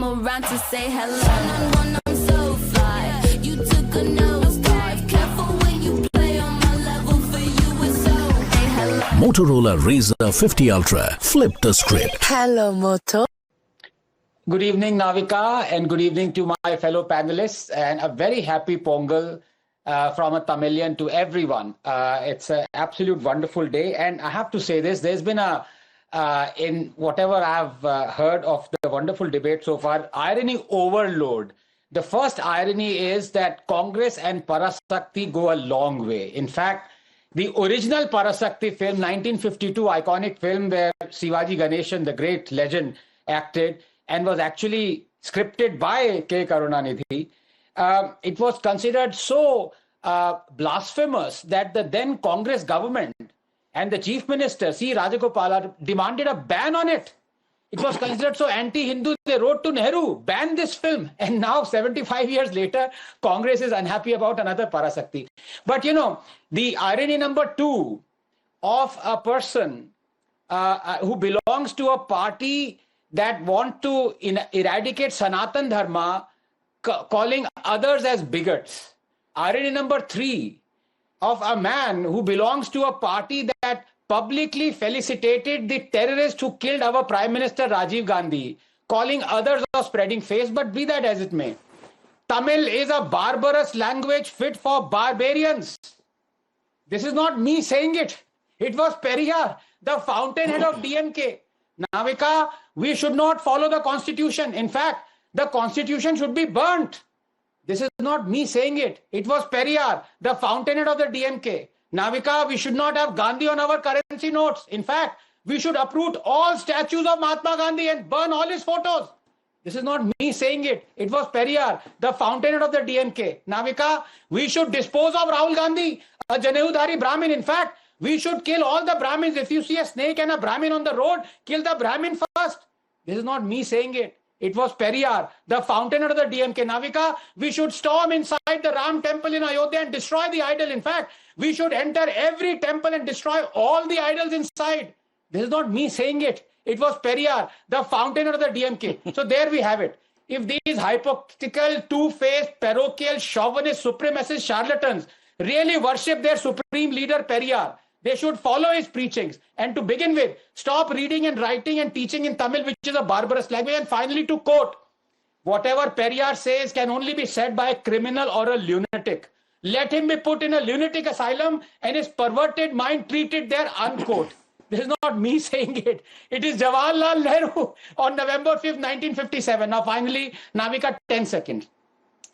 come around to say hello. One, I'm so fly. You took a nosedive. Careful when you play on my level. For you it's so. Hey, hello. Motorola Razr 50 Ultra. Flip the script. Hello, Moto. Good evening, Navika, and good evening to my fellow panelists, and a very happy Pongal from a Tamilian to everyone. It's an absolute wonderful day, and I have to say this, there's been in whatever I've heard of the wonderful debate so far, irony overload. The first irony is that Congress and Parasakti go a long way. In fact, the original Parasakti film, 1952, iconic film where Shivaji Ganeshan, the great legend, acted, and was actually scripted by K. Karunanidhi, it was considered so blasphemous that the then Congress government and the Chief Minister, C. Rajagopala, demanded a ban on it. It was considered so anti-Hindu, they wrote to Nehru, ban this film. And now, 75 years later, Congress is unhappy about another Parasakti. But you know, the irony number two of a person who belongs to a party that want to eradicate Sanatan Dharma, calling others as bigots. Irony number three of a man who belongs to a party that publicly felicitated the terrorist who killed our Prime Minister Rajiv Gandhi, calling others of spreading face, but be that as it may. Tamil is a barbarous language fit for barbarians. This is not me saying it. It was Periyar, the fountainhead of DMK. Navika, we should not follow the constitution. In fact, the constitution should be burnt. This is not me saying it. It was Periyar, the fountainhead of the DMK. Navika, we should not have Gandhi on our currency notes. In fact, we should uproot all statues of Mahatma Gandhi and burn all his photos. This is not me saying it. It was Periyar, the fountainhead of the DMK. Navika, we should dispose of Rahul Gandhi, a Janehudhari Brahmin. In fact, we should kill all the Brahmins. If you see a snake and a Brahmin on the road, kill the Brahmin first. This is not me saying it. It was Periyar, the fountainhead of the DMK. Navika, we should storm inside the Ram temple in Ayodhya and destroy the idol. In fact, we should enter every temple and destroy all the idols inside. This is not me saying it. It was Periyar, the fountainhead of the DMK. So there we have it. If these hypocritical, two-faced, parochial, chauvinist, supremacist charlatans really worship their supreme leader Periyar, they should follow his preachings. And to begin with, stop reading and writing and teaching in Tamil, which is a barbarous language. And finally, to quote, whatever Periyar says can only be said by a criminal or a lunatic. Let him be put in a lunatic asylum and his perverted mind treated there, unquote. This is not me saying it. It is Jawaharlal Nehru on November 5th, 1957. Now finally, Navika, 10 seconds.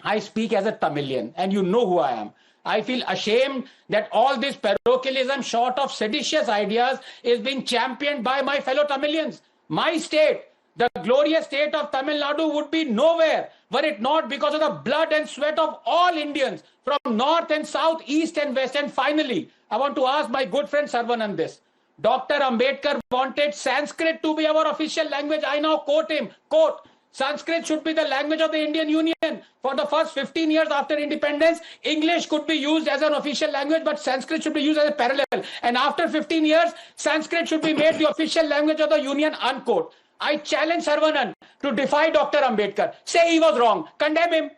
I speak as a Tamilian and you know who I am. I feel ashamed that all this parochialism short of seditious ideas is being championed by my fellow Tamilians. My state, the glorious state of Tamil Nadu, would be nowhere were it not because of the blood and sweat of all Indians from north and south, east and west. And finally, I want to ask my good friend Sarvanand this. Dr. Ambedkar wanted Sanskrit to be our official language. I now quote him, quote, Sanskrit should be the language of the Indian Union. For the first 15 years after independence, English could be used as an official language, but Sanskrit should be used as a parallel. And after 15 years, Sanskrit should be made the official language of the Union, unquote. I challenge Saravanan to defy Dr. Ambedkar. Say he was wrong. Condemn him.